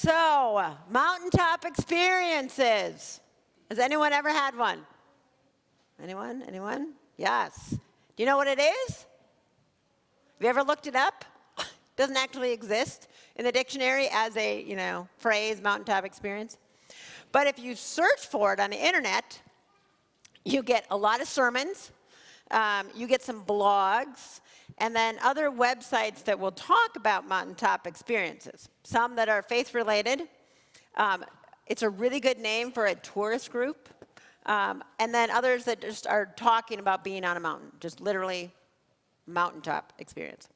So, mountaintop experiences. Has anyone ever had one? Anyone? Anyone? Yes. Do you know what it is? Have you ever looked it up? Doesn't actually exist in the dictionary as a, phrase, mountaintop experience. But if you search for it on the internet, you get a lot of sermons, you get some blogs, and then other websites that will talk about mountaintop experiences. Some that are faith-related. It's a really good name for a tourist group. And then others that just are talking about being on a mountain, just literally mountaintop experience.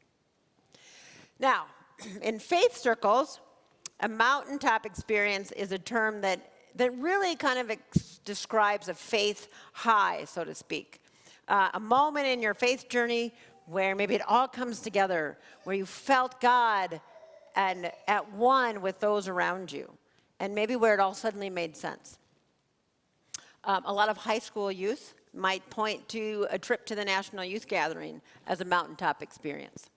Now, in faith circles, a mountaintop experience is a term that really kind of describes a faith high, so to speak. A moment in your faith journey where maybe it all comes together, where you felt God and at one with those around you, and maybe where it all suddenly made sense. A lot of high school youth might point to a trip to the National Youth Gathering as a mountaintop experience.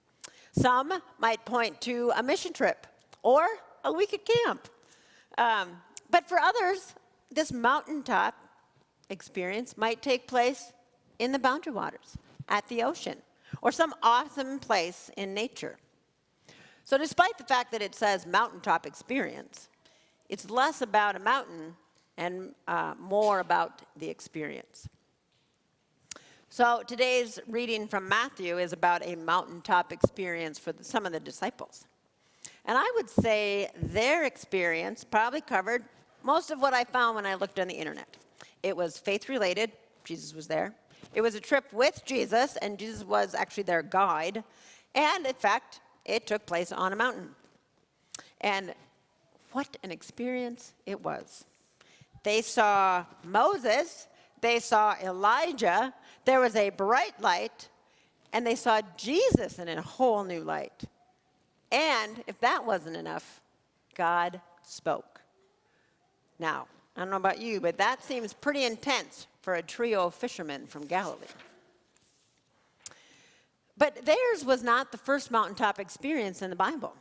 Some might point to a mission trip or a week at camp. But for others, this mountaintop experience might take place in the Boundary Waters, at the ocean, or some awesome place in nature. So despite the fact that it says mountaintop experience, it's less about a mountain and more about the experience. So today's reading from Matthew is about a mountaintop experience for some of the disciples. And I would say their experience probably covered most of what I found when I looked on the internet. It was faith-related. Jesus was there. It was a trip with Jesus, and Jesus was actually their guide. And, in fact, it took place on a mountain. And what an experience it was. They saw Moses. They saw Elijah. There was a bright light. And they saw Jesus in a whole new light. And if that wasn't enough, God spoke. Now, I don't know about you, but that seems pretty intense for a trio of fishermen from Galilee. But theirs was not the first mountaintop experience in the Bible.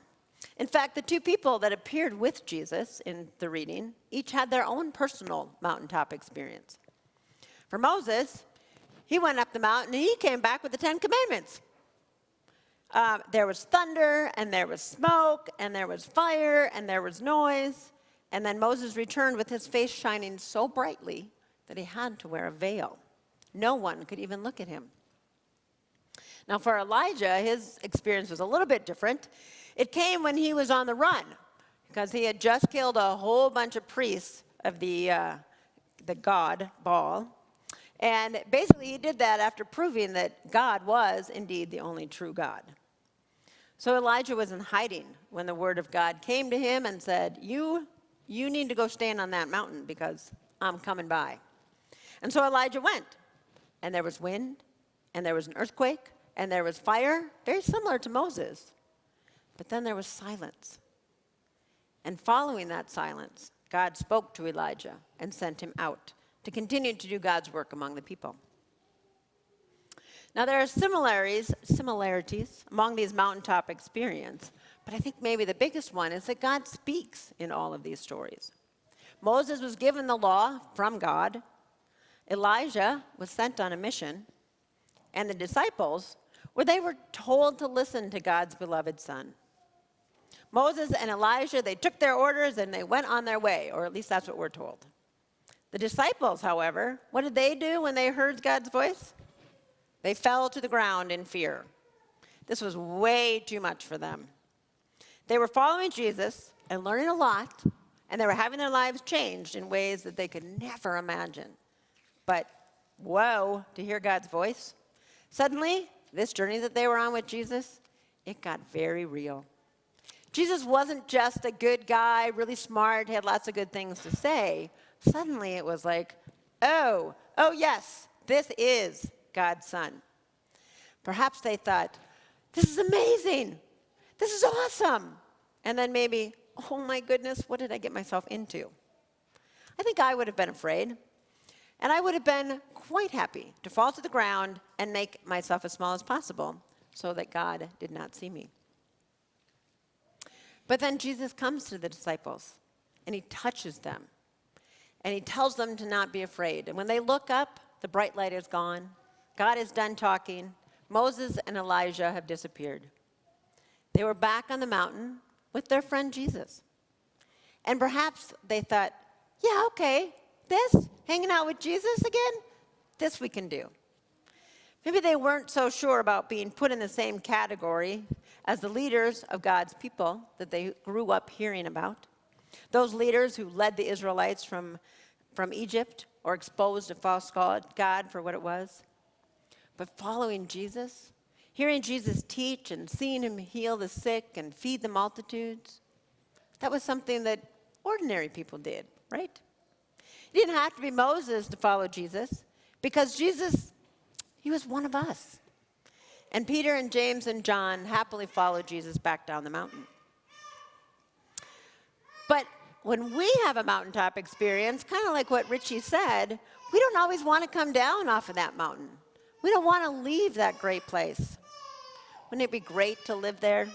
In fact, the two people that appeared with Jesus in the reading each had their own personal mountaintop experience. For Moses, he went up the mountain and he came back with the 10 Commandments. There was thunder, and there was smoke, and there was fire, and there was noise. And then Moses returned with his face shining so brightly that he had to wear a veil. No one could even look at him. Now, for Elijah, his experience was a little bit different. It came when he was on the run, because he had just killed a whole bunch of priests of the god Baal. And basically, he did that after proving that God was indeed the only true God. So Elijah was in hiding when the word of God came to him and said, you need to go stand on that mountain because I'm coming by. And so Elijah went, and there was wind, and there was an earthquake, and there was fire, very similar to Moses. But then there was silence. And following that silence, God spoke to Elijah and sent him out to continue to do God's work among the people. Now, there are similarities among these mountaintop experiences, but I think maybe the biggest one is that God speaks in all of these stories. Moses was given the law from God. Elijah was sent on a mission. And the disciples, they were told to listen to God's beloved Son. Moses and Elijah, they took their orders and they went on their way, or at least that's what we're told. The disciples, however, what did they do when they heard God's voice? They fell to the ground in fear. This was way too much for them. They were following Jesus and learning a lot, and they were having their lives changed in ways that they could never imagine. But, whoa, to hear God's voice. Suddenly, this journey that they were on with Jesus, it got very real. Jesus wasn't just a good guy, really smart, had lots of good things to say. Suddenly, it was like, oh yes, this is God's Son. Perhaps they thought, this is amazing. This is awesome. And then maybe, oh my goodness, what did I get myself into? I think I would have been afraid. And I would have been quite happy to fall to the ground and make myself as small as possible so that God did not see me. But then Jesus comes to the disciples, and he touches them, and he tells them to not be afraid. And when they look up, the bright light is gone. God is done talking. Moses and Elijah have disappeared. They were back on the mountain with their friend Jesus. And perhaps they thought, yeah, okay, this, hanging out with Jesus again, this we can do. Maybe they weren't so sure about being put in the same category as the leaders of God's people that they grew up hearing about. Those leaders who led the Israelites from Egypt or exposed a false god for what it was. But following Jesus, hearing Jesus teach and seeing him heal the sick and feed the multitudes, that was something that ordinary people did, right? You didn't have to be Moses to follow Jesus, because Jesus, he was one of us. And Peter and James and John happily followed Jesus back down the mountain. But when we have a mountaintop experience, kind of like what Richie said, we don't always want to come down off of that mountain. We don't want to leave that great place. Wouldn't it be great to live there?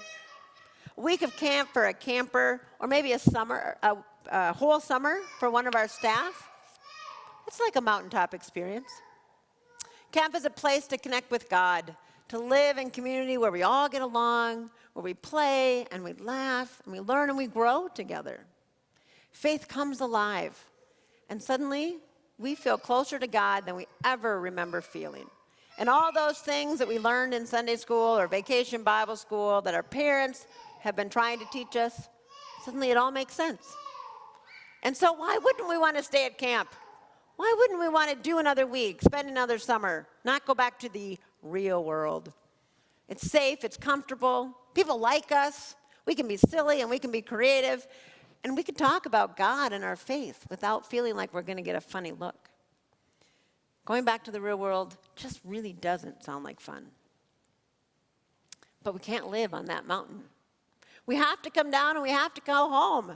A week of camp for a camper, or maybe a whole summer for one of our staff. It's like a mountaintop experience. Camp is a place to connect with God, to live in community where we all get along, where we play and we laugh and we learn and we grow together. Faith comes alive, and suddenly we feel closer to God than we ever remember feeling. And all those things that we learned in Sunday school or vacation Bible school that our parents have been trying to teach us, suddenly it all makes sense. And so why wouldn't we want to stay at camp? Why wouldn't we want to do another week, spend another summer, not go back to the real world? It's safe, it's comfortable, people like us, we can be silly and we can be creative, and we can talk about God and our faith without feeling like we're going to get a funny look. Going back to the real world just really doesn't sound like fun. But we can't live on that mountain. We have to come down and we have to go home.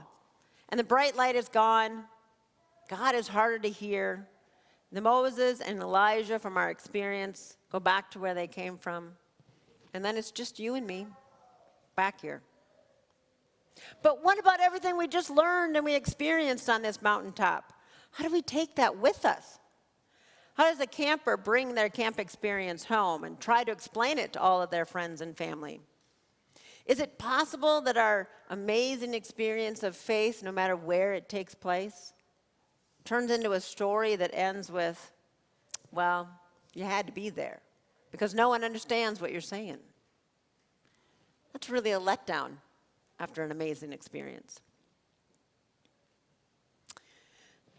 And the bright light is gone. God is harder to hear. The Moses and Elijah from our experience go back to where they came from. And then it's just you and me back here. But what about everything we just learned and we experienced on this mountaintop? How do we take that with us? How does a camper bring their camp experience home and try to explain it to all of their friends and family? Is it possible that our amazing experience of faith, no matter where it takes place, turns into a story that ends with, well, you had to be there because no one understands what you're saying? That's really a letdown after an amazing experience.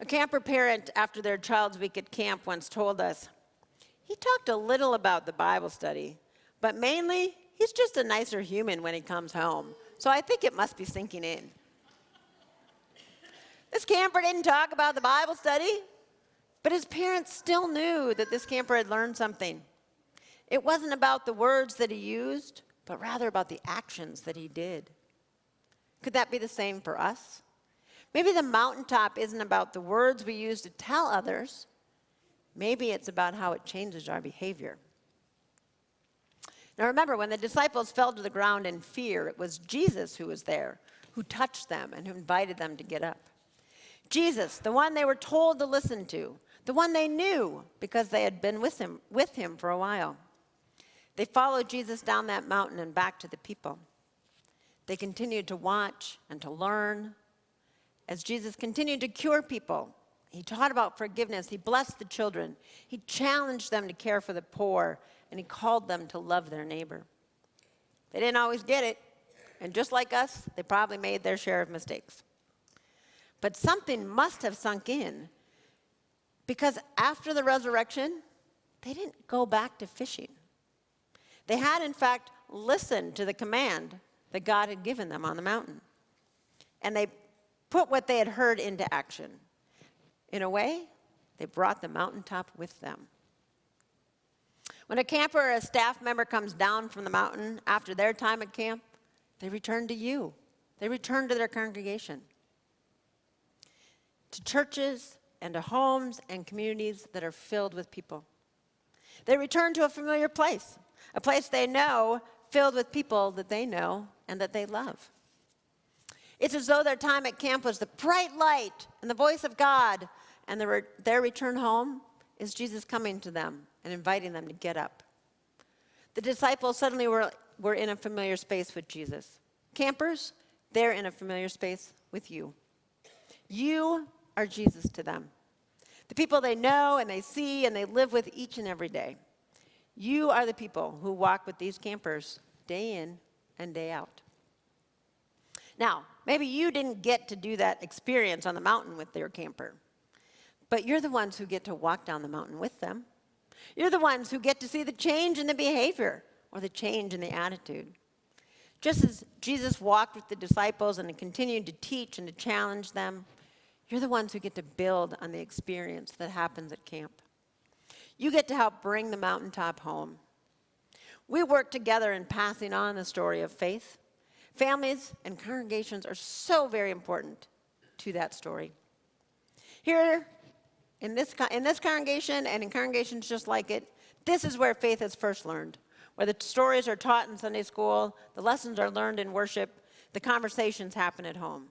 A camper parent, after their child's week at camp, once told us, he talked a little about the Bible study, but mainly, he's just a nicer human when he comes home. So I think it must be sinking in. This camper didn't talk about the Bible study, but his parents still knew that this camper had learned something. It wasn't about the words that he used, but rather about the actions that he did. Could that be the same for us? Maybe the mountaintop isn't about the words we use to tell others. Maybe it's about how it changes our behavior. Now remember, when the disciples fell to the ground in fear, it was Jesus who was there, who touched them and who invited them to get up. Jesus, the one they were told to listen to, the one they knew because they had been with him for a while. They followed Jesus down that mountain and back to the people. They continued to watch and to learn. As Jesus continued to cure people, he taught about forgiveness, he blessed the children, he challenged them to care for the poor, and he called them to love their neighbor. They didn't always get it, and just like us, they probably made their share of mistakes. But something must have sunk in, because after the resurrection, they didn't go back to fishing. They had, in fact, listened to the command that God had given them on the mountain. And they put what they had heard into action. In a way, they brought the mountaintop with them. When a camper or a staff member comes down from the mountain after their time at camp, they return to you. They return to their congregation, to churches and to homes and communities that are filled with people. They return to a familiar place, a place they know, filled with people that they know and that they love. It's as though their time at camp was the bright light and the voice of God, and their return home is Jesus coming to them and inviting them to get up. The disciples suddenly were in a familiar space with Jesus. Campers, they're in a familiar space with you. You are Jesus to them. The people they know and they see and they live with each and every day. You are the people who walk with these campers day in and day out. Now, maybe you didn't get to do that experience on the mountain with your camper, but you're the ones who get to walk down the mountain with them. You're the ones who get to see the change in the behavior or the change in the attitude. Just as Jesus walked with the disciples and continued to teach and to challenge them, you're the ones who get to build on the experience that happens at camp. You get to help bring the mountaintop home. We work together in passing on the story of faith. Families and congregations are so very important to that story. Here, in this congregation and in congregations just like it, this is where faith is first learned, where the stories are taught in Sunday school, the lessons are learned in worship, the conversations happen at home.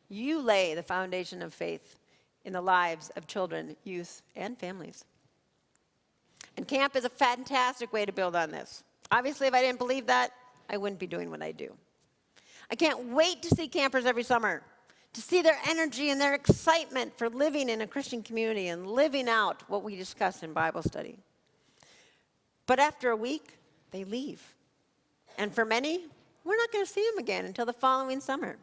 You lay the foundation of faith in the lives of children, youth, and families. And camp is a fantastic way to build on this. Obviously, if I didn't believe that, I wouldn't be doing what I do. I can't wait to see campers every summer, to see their energy and their excitement for living in a Christian community and living out what we discuss in Bible study. But after a week, they leave. And for many, we're not going to see them again until the following summer.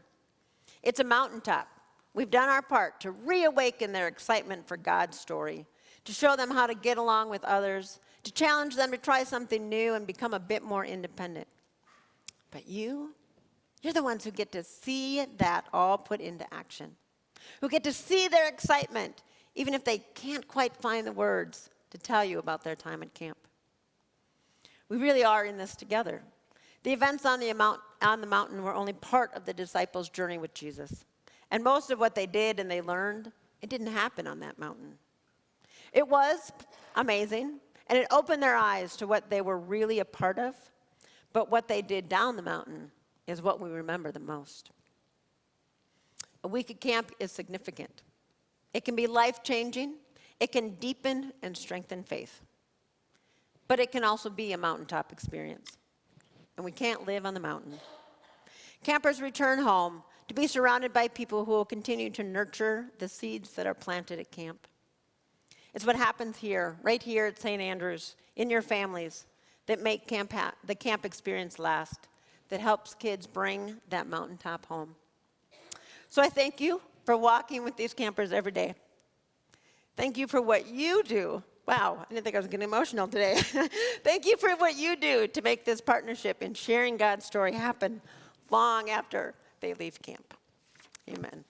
It's a mountaintop. We've done our part to reawaken their excitement for God's story, to show them how to get along with others, to challenge them to try something new and become a bit more independent. But you're the ones who get to see that all put into action, who get to see their excitement, even if they can't quite find the words to tell you about their time at camp. We really are in this together. The events on the mountain were only part of the disciples' journey with Jesus. And most of what they did and they learned, it didn't happen on that mountain. It was amazing, and it opened their eyes to what they were really a part of, but what they did down the mountain is what we remember the most. A week at camp is significant. It can be life-changing. It can deepen and strengthen faith. But it can also be a mountaintop experience. And we can't live on the mountain. Campers return home to be surrounded by people who will continue to nurture the seeds that are planted at camp. It's what happens here, right here at St. Andrews, in your families, that make the camp experience last, that helps kids bring that mountaintop home. So I thank you for walking with these campers every day. Thank you for what you do. Wow, I didn't think I was getting emotional today. Thank you for what you do to make this partnership in sharing God's story happen long after they leave camp. Amen.